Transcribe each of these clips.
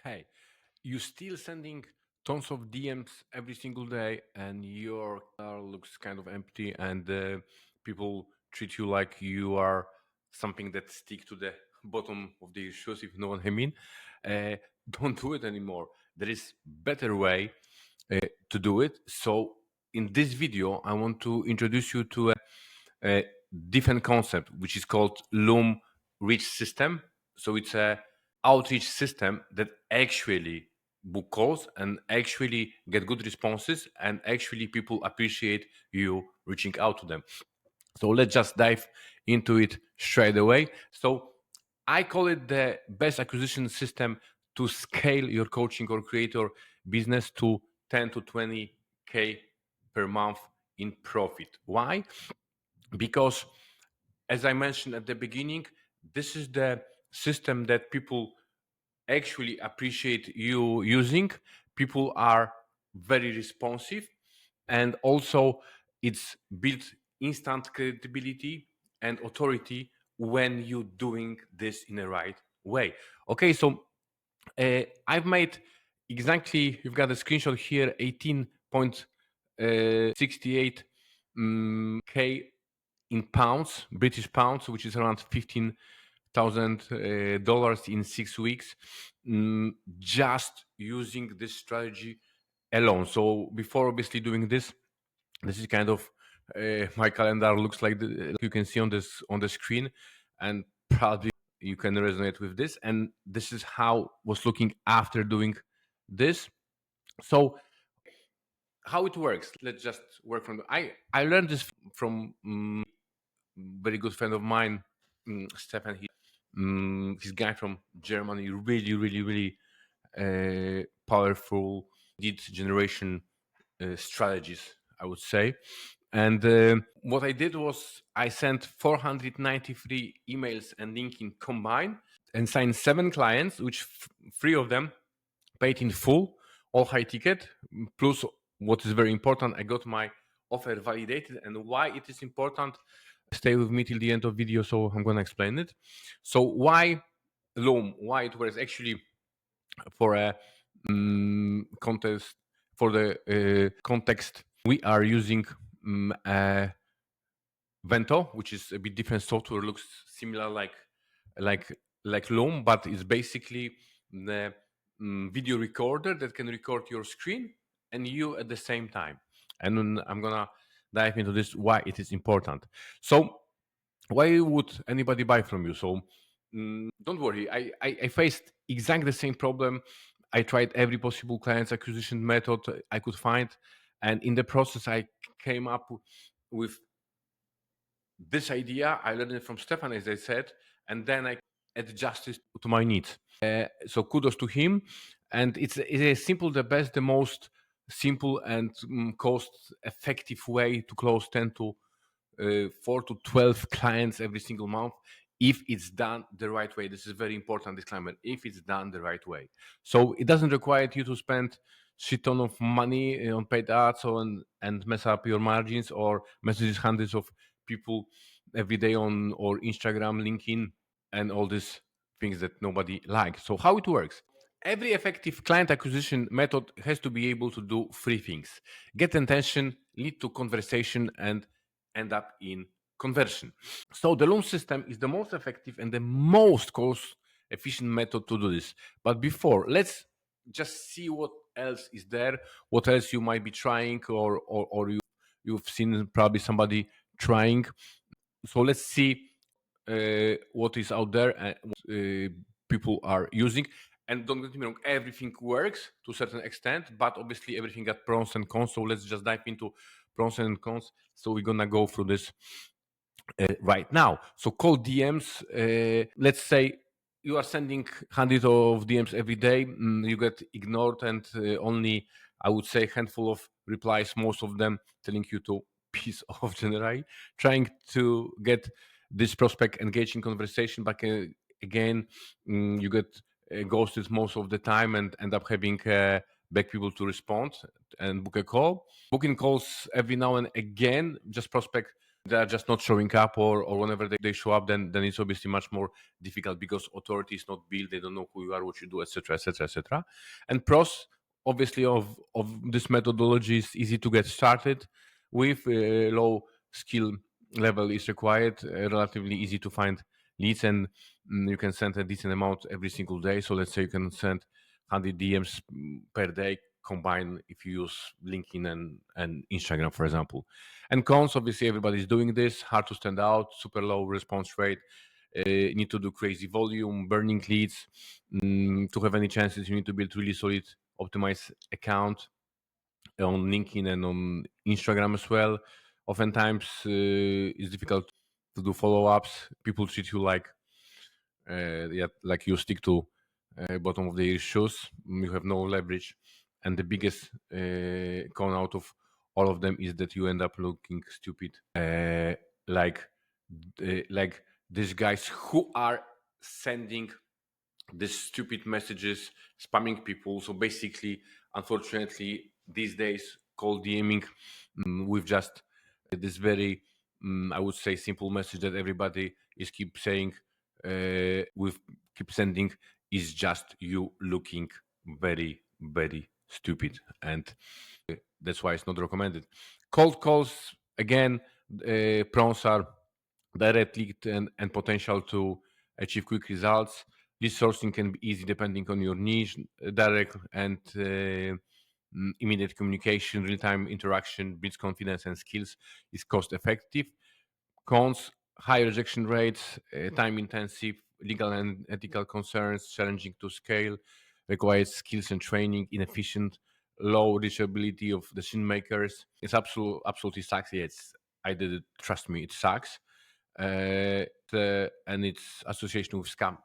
Hey, you still sending tons of DMs every single day, and your car looks kind of empty, and people treat you like you are something that stick to the bottom of their shoes, if you know what I mean. Uh, don't do it anymore. There is better way to do it. So in this video, I want to introduce you to a different concept, which is called Loom Reach System. So it's a outreach system that actually book calls and actually get good responses, and actually people appreciate you reaching out to them. So let's just dive into it straight away. So I call it the best acquisition system to scale your coaching or creator business to 10 to 20K per month in profit. Why? Because, as I mentioned at the beginning, this is the system that people actually appreciate you using. People are very responsive, and also it's built instant credibility and authority when you're doing this in the right way. Okay, so I've made exactly, you've got a screenshot here, 18.68 K in pounds, British pounds, which is around $15,000 in 6 weeks, just using this strategy alone. So before obviously doing this is kind of my calendar looks like you can see on the screen, and probably you can resonate with this. And this is how was looking after doing this. So how it works? Let's just work from. I learned this from very good friend of mine, Stefan. He's guy from Germany. Really, really, really powerful lead generation strategies, I would say. And what I did was I sent 493 emails and LinkedIn combined, and signed 7 clients, which 3 of them paid in full, all high ticket. Plus, what is very important, I got my offer validated. And why it is important, stay with me till the end of video, so I'm going to explain it. So why Loom? Why it works? Actually, for a contest, for the context, we are using Vento, which is a bit different software, looks similar like like Loom, but it's basically the video recorder that can record your screen and you at the same time. And then I'm gonna dive into this, why it is important. So why would anybody buy from you? So don't worry, I faced exactly the same problem. I tried every possible clients acquisition method I could find, and in the process I came up with this idea. I learned it from Stefan, as I said, and then I add justice to my needs. So kudos to him. And it's a simple, the best, the most simple and cost effective way to close 10 to 4 to 12 clients every single month, if it's done the right way. This is very important disclaimer, if it's done the right way. So it doesn't require you to spend shit ton of money on paid ads and mess up your margins, or messages hundreds of people every day on or Instagram, LinkedIn, and all these things that nobody likes. So how it works? Every effective client acquisition method has to be able to do 3 things: get attention, lead to conversation, and end up in conversion. So the loan system is the most effective and the most cost efficient method to do this. But before, let's just see what else is there, what else you might be trying, or you've seen probably somebody trying. So let's see what is out there and what people are using. And don't get me wrong, everything works to a certain extent, but obviously everything got pros and cons. So let's just dive into pros and cons. So we're gonna go through this right now. So cold DMs. Let's say you are sending hundreds of DMs every day. You get ignored, and only, I would say, a handful of replies. Most of them telling you to piece off generally. Trying to get this prospect engaged in conversation, but again, you get ghosted most of the time and end up having back people to respond and book a call. Booking calls every now and again, just prospect they are just not showing up, or whenever they show up, then it's obviously much more difficult because authority is not built, they don't know who you are, what you do, etc., etc., etc. And pros, obviously, of this methodology is easy to get started with. Low skill level is required, relatively easy to find leads, and you can send a decent amount every single day. So let's say you can send 100 DMs per day, combine if you use LinkedIn and Instagram, for example. And cons, obviously, everybody's doing this. Hard to stand out, super low response rate. Need to do crazy volume, burning leads. To have any chances, you need to build really solid, optimized account on LinkedIn and on Instagram as well. Oftentimes, it's difficult to do follow-ups. People treat you like, yeah, like you stick to bottom of their shoes. You have no leverage, and the biggest con out of all of them is that you end up looking stupid, like like these guys who are sending these stupid messages, spamming people. So basically, unfortunately, these days, cold DMing with just this very, I would say, simple message that everybody is keep saying, with keep sending, is just you looking very, very stupid, and that's why it's not recommended. Cold calls, again, pros are direct lead and potential to achieve quick results. This sourcing can be easy depending on your niche. Direct and immediate communication, real-time interaction, builds confidence and skills, is cost effective. Cons: high rejection rates, time intensive, legal and ethical concerns, challenging to scale, requires skills and training, inefficient, low reachability of decision makers. It's absolutely sucks. Yeah, I did it. Trust me, it sucks. And its association with scam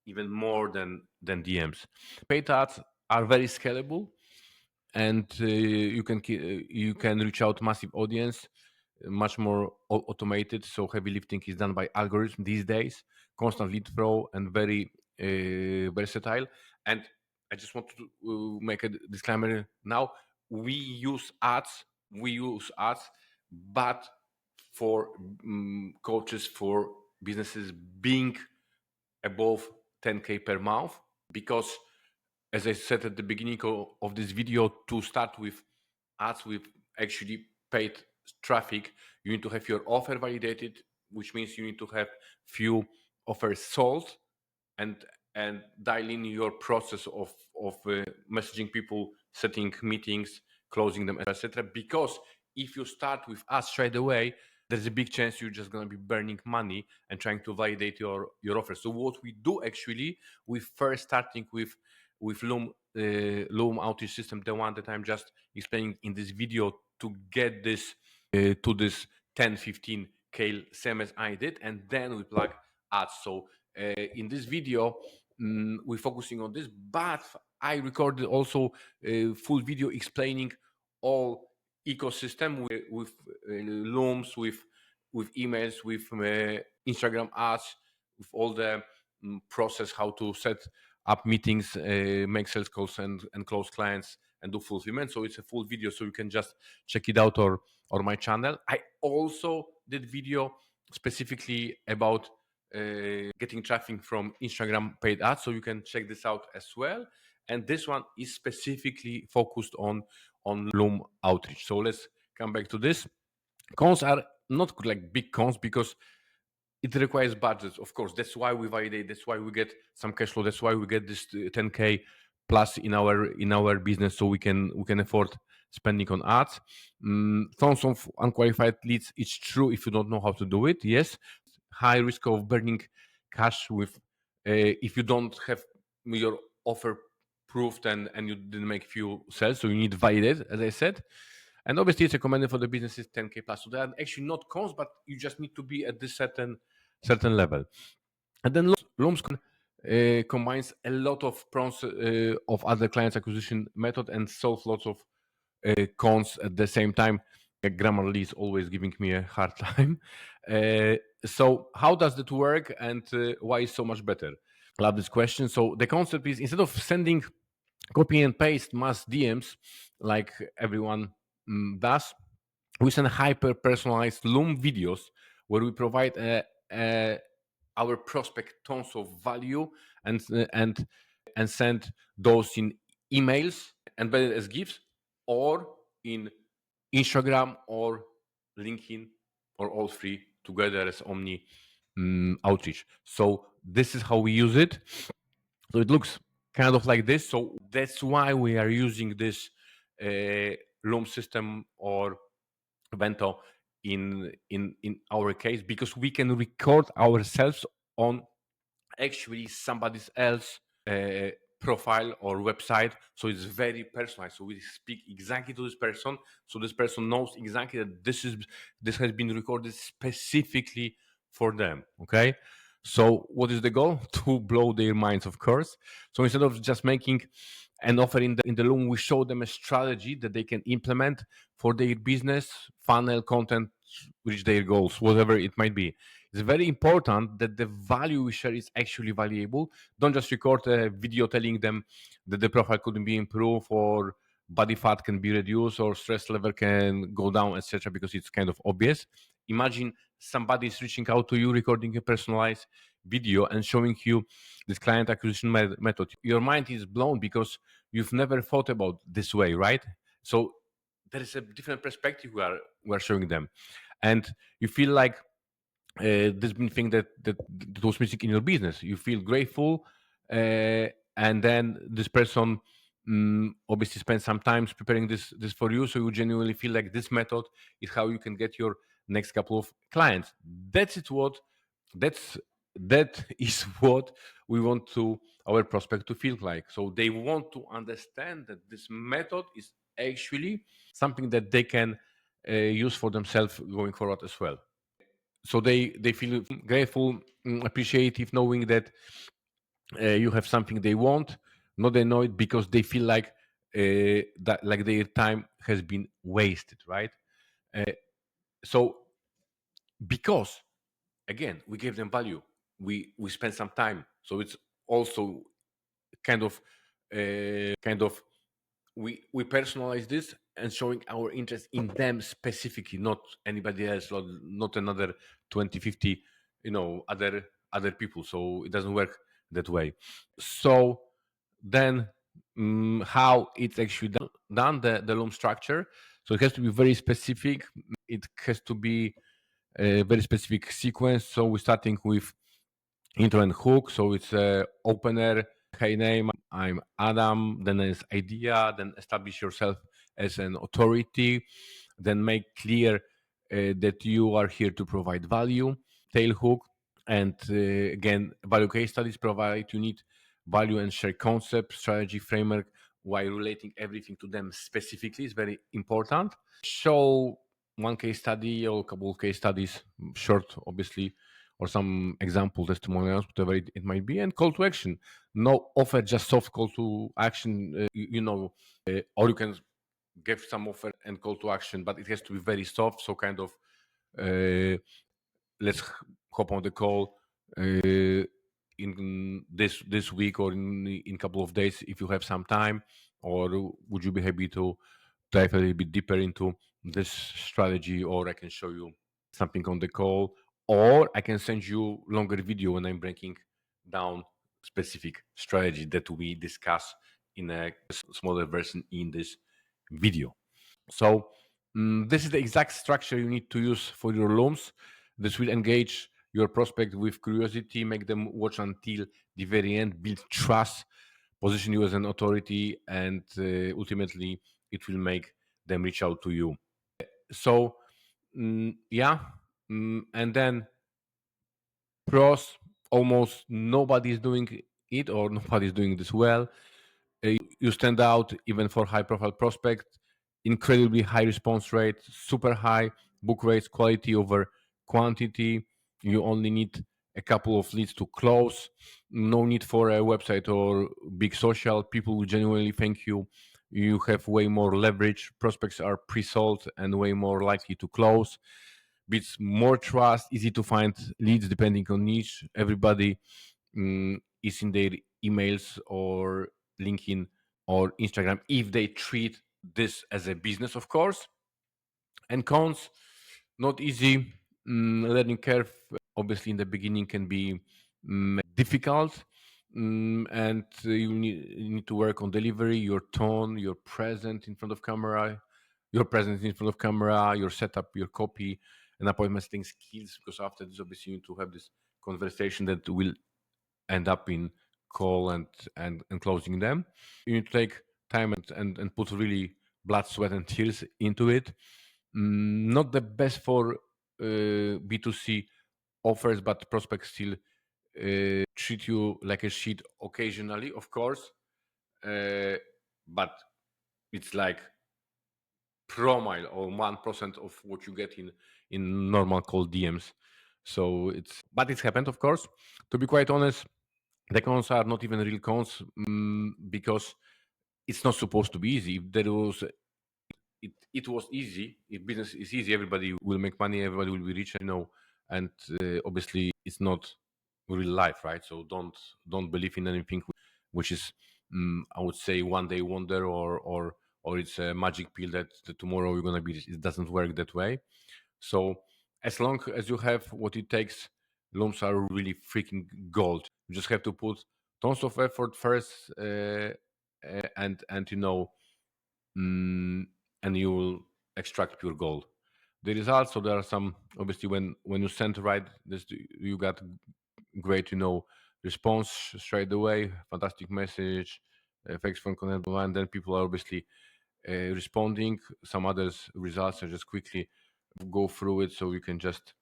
even more than DMs. Paid ads are very scalable, and you can reach out massive audience, much more automated. So heavy lifting is done by algorithm these days. Constant lead flow and very versatile. And I just want to make a disclaimer now. We use ads. We use ads, but for coaches, for businesses being above 10K per month, because as I said at the beginning of this video, to start with ads with actually paid traffic, you need to have your offer validated, which means you need to have few offers sold, and dial in your process of messaging people, setting meetings, closing them, etc. Because if you start with ads straight away, there's a big chance you're just going to be burning money and trying to validate your offer. So what we do actually, we first starting with Loom outreach system, the one that I'm just explaining in this video, to get this to this 10-15K, same as I did, and then we plug ads. So in this video, we're focusing on this, but I recorded also a full video explaining all ecosystem with Looms, with emails, with Instagram ads, with all the process, how to set up meetings, make sales calls, and close clients, and do fulfillment. So it's a full video, so you can just check it out or my channel. I also did video specifically about getting traffic from Instagram paid ads, so you can check this out as well. And this one is specifically focused on Loom outreach. So let's come back to this. Cons are not like big cons because it requires budgets, of course. That's why we validate. That's why we get some cash flow. That's why we get this 10K plus in our business, so we can afford spending on ads. Tons of unqualified leads. It's true if you don't know how to do it. Yes, high risk of burning cash with if you don't have your offer proved and you didn't make few sales. So you need validate, as I said. And obviously, it's recommended for the businesses 10K plus. So they are actually not cons, but you just need to be at this certain level. And then Looms combines a lot of pros of other clients acquisition method and solves lots of cons at the same time. Grammarly is always giving me a hard time. So how does that work, and why is so much better? Love this question. So the concept is, instead of sending copy and paste mass DMs like everyone does, We send hyper personalized Loom videos where we provide our prospect tons of value and send those in emails embedded as gifs or in Instagram or LinkedIn or all three together as omni outreach. So this is how we use it. So it looks kind of like this. So that's why we are using this Loom system or Vento in our case, because we can record ourselves on actually somebody else profile or website, so it's very personalized, so we speak exactly to this person, so this person knows exactly that this has been recorded specifically for them. Okay, so what is the goal? To blow their minds, of course. So instead of just making an offer in the Loom, we show them a strategy that they can implement for their business, funnel, content, reach their goals, whatever it might be. It's very important that the value we share is actually valuable. Don't just record a video telling them that the profile could be improved or body fat can be reduced or stress level can go down, etc., because it's kind of obvious. Imagine somebody is reaching out to you, recording a personalized video and showing you this client acquisition method. Your mind is blown because you've never thought about this way, right? So there is a different perspective we are showing them, and you feel like there's been thing that was missing in your business. You feel grateful, and then this person obviously spends some time preparing this for you, so you genuinely feel like this method is how you can get your next couple of clients. That's it. That is what we want to our prospect to feel like. So they want to understand that this method is actually something that they can use for themselves going forward as well. So they feel grateful, appreciative, knowing that you have something they want, not annoyed because they feel like that like their time has been wasted, right? So because again we gave them value, we spend some time, so it's also kind of we personalize this and showing our interest in them specifically, not anybody else, not another 20, 50, other people. So it doesn't work that way. So then how it's actually done, the loom structure. So it has to be very specific. It has to be a very specific sequence. So we're starting with intro and hook. So it's a opener. Hey name, I'm Adam. Then there's idea. Then establish yourself as an authority. Then make clear that you are here to provide value. Tail hook, and again, value case studies provide you need value and share concept, strategy, framework, while relating everything to them specifically is very important. Show one case study or a couple of case studies, short, obviously, or some example testimonials, whatever it might be, and call to action. No offer just soft call to action, or you can give some offer and call to action, but it has to be very soft. So kind of, uh, let's hop on the call in this week or in a couple of days if you have some time, or would you be happy to dive a little bit deeper into this strategy, or I can show you something on the call, or I can send you longer video when I'm breaking down specific strategy that we discuss in a smaller version in this video. So this is the exact structure you need to use for your looms. This will engage your prospect with curiosity, make them watch until the very end, build trust, position you as an authority, and ultimately it will make them reach out to you. So yeah, and then pros, almost nobody is doing it or nobody is doing this well. You stand out even for high profile prospect. Incredibly high response rate, super high book rates, quality over quantity. You only need a couple of leads to close. No need for a website or big social. People will genuinely thank you. You have way more leverage. Prospects are pre-sold and way more likely to close. Beats more trust, easy to find leads depending on niche. Everybody is in their emails or LinkedIn or Instagram if they treat this as a business, of course. And cons, not easy. Learning curve, obviously, in the beginning can be difficult. And you need to work on delivery, your tone, your presence in front of camera, your setup, your copy, and appointment setting skills. Because after this, obviously, you need to have this conversation that will end up in call and closing them. You need to take time and put really blood, sweat, and tears into it. Not the best for B2C offers, but prospects still treat you like a sheet occasionally, of course. But it's like promile or 1% of what you get in normal cold DMs. So but it's happened, of course. To be quite honest, the cons are not even real cons, because it's not supposed to be easy. If there was it was easy, if business is easy, everybody will make money, everybody will be rich, and obviously it's not real life, right? So don't believe in anything which is, I would say, one day wonder, or it's a magic pill that tomorrow you're gonna be rich. It doesn't work that way. So as long as you have what it takes, loans are really freaking gold. You just have to put tons of effort first, and mm, and you will extract pure gold. The results, so there are some, obviously, when you send right, this you got great, response straight away, fantastic message, thanks for connect, and then people are obviously responding. Some others results, I just quickly go through it so you can just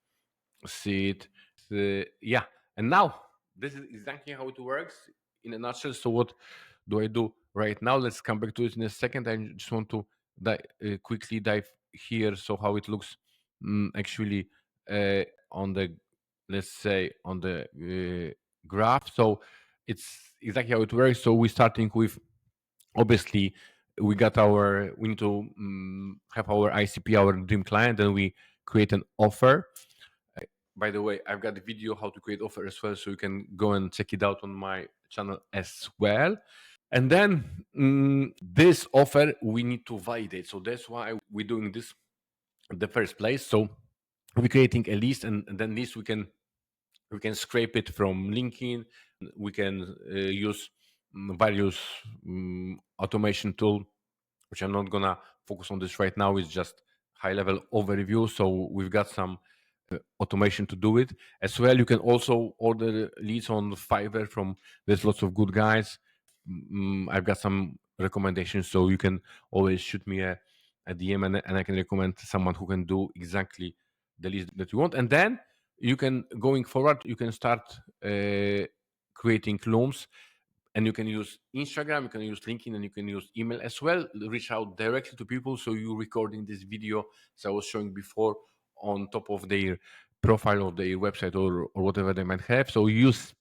see it. Yeah, and now this is exactly how it works in a nutshell. So what do I do right now? Let's come back to it in a second. I just want to quickly dive here, so how it looks, actually, on the, let's say, on the graph. So it's exactly how it works. So we're starting with, obviously, we need to have our ICP, our dream client, and we create an offer. By the way, I've got a video how to create offer as well, so you can go and check it out on my channel as well. And then this offer we need to validate. So that's why we're doing this in the first place. So we're creating a list, and then this we can scrape it from LinkedIn. We can use various automation tool, which I'm not gonna focus on this right now. It's just high level overview. So we've got some automation to do it as well. You can also order leads on Fiverr from. There's lots of good guys. I've got some recommendations, so you can always shoot me a DM, and I can recommend someone who can do exactly the list that you want. And then you can, going forward, you can start creating clones, and you can use Instagram, you can use LinkedIn, and you can use email as well. Reach out directly to people. So you recording this video, as I was showing before, on top of their profile of their website, or whatever they might have. So we use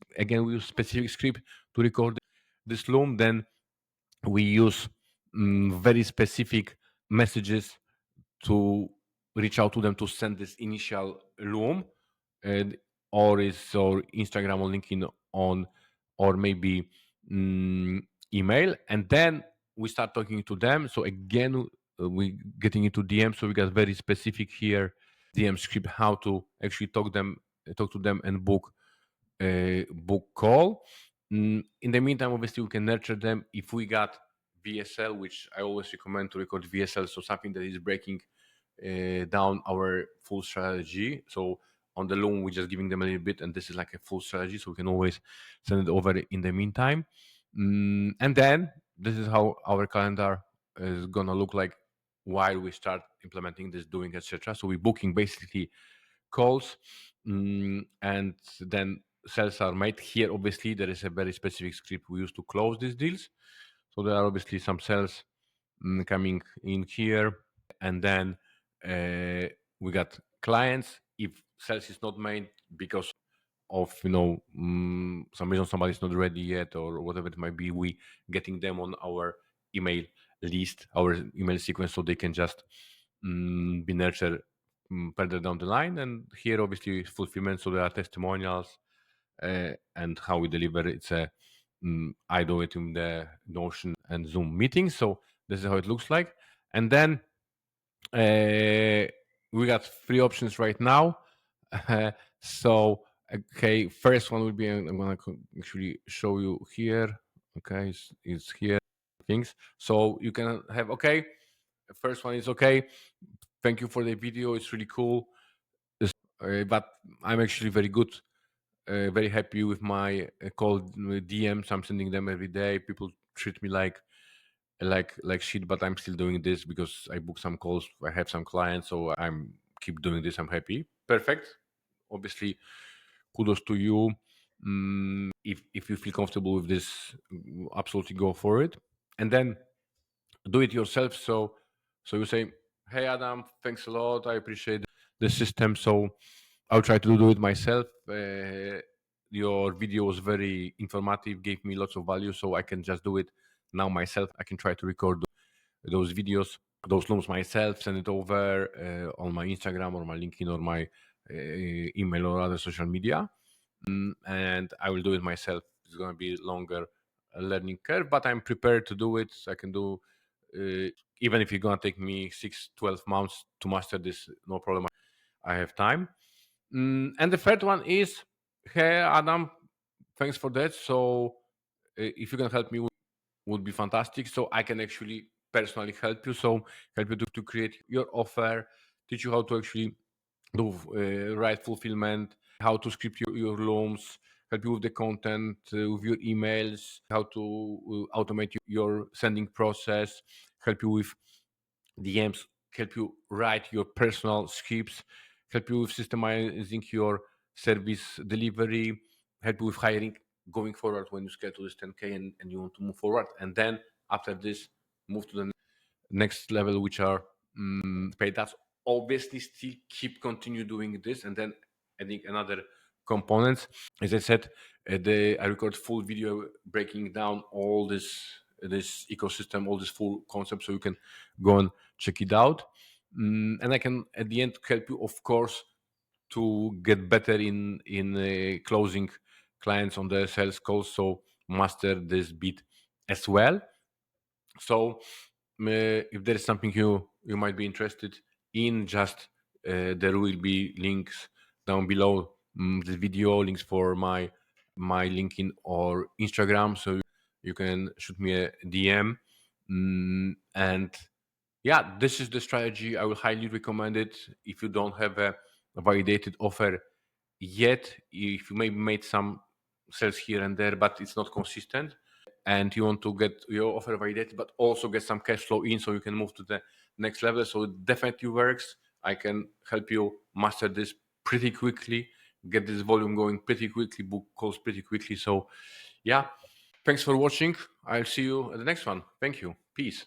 specific script to record this loom. Then we use very specific messages to reach out to them to send this initial loom, and or Instagram or LinkedIn on, or maybe email, and then we start talking to them. So again, we getting into DM. So we got very specific here DM script how to actually talk to them and book call. In the meantime, obviously, we can nurture them. If we got VSL, which I always recommend to record VSL, so something that is breaking down our full strategy. So on the loan, we're just giving them a little bit, and this is like a full strategy, so we can always send it over in the meantime. And then this is how our calendar is gonna look like while we start implementing this, doing, etc. So we're booking basically calls, and then sales are made here. Obviously, there is a very specific script we use to close these deals. So there are obviously some sales coming in here, and then we got clients. If sales is not made because of some reason somebody's not ready yet, or whatever it might be, we getting them on our email list, our email sequence, so they can just be nurtured further down the line. And here obviously fulfillment, so there are testimonials, and how we deliver. It's a I do it in the Notion and Zoom meetings. So this is how it looks like. And then we got three options right now. So okay, first one will be, I'm gonna actually show you here. Okay, it's here things. So you can have, okay, the first one is, okay, thank you for the video, it's really cool. But I'm actually very good, very happy with my call DMs. I'm sending them every day. People treat me like shit, but I'm still doing this because I book some calls. I have some clients, so I'm keep doing this. I'm happy. Perfect. Obviously, kudos to you. If you feel comfortable with this, absolutely go for it, and then do it yourself. So you say, hey Adam, thanks a lot. I appreciate the system. So I'll try to do it myself. Your video was very informative, gave me lots of value, so I can just do it now myself. I can try to record those videos, those looms myself, send it over on my Instagram or my LinkedIn or my email or other social media, and I will do it myself. It's going to be longer learning curve, but I'm prepared to do it. I can do, even if it's going to take me 6, 12 months to master this, no problem. I have time. And the third one is, hey Adam, thanks for that. So if you can help me, would be fantastic. So I can actually personally help you. So help you to create your offer, teach you how to actually do right fulfillment, how to script your loans, help you with the content, with your emails, how to automate your sending process, help you with DMs, help you write your personal scripts, help you with systemizing your service delivery, help you with hiring going forward when you scale to this 10K and you want to move forward. And then after this, move to the next level, which are paid ads. Obviously, still keep continue doing this, and then adding another components. As I said, I record full video breaking down all this ecosystem, all this full concept, so you can go and check it out. And I can at the end help you, of course, to get better in closing clients on the sales calls. So master this bit as well. So if there is something you might be interested in, just there will be links down below this video, links for my LinkedIn or Instagram, so you can shoot me a DM. And yeah, this is the strategy. I will highly recommend it. If you don't have a validated offer yet, if you maybe made some sales here and there, but it's not consistent, and you want to get your offer validated, but also get some cash flow in so you can move to the next level. So it definitely works. I can help you master this pretty quickly, get this volume going pretty quickly, book calls pretty quickly. So yeah, thanks for watching. I'll see you at the next one. Thank you. Peace.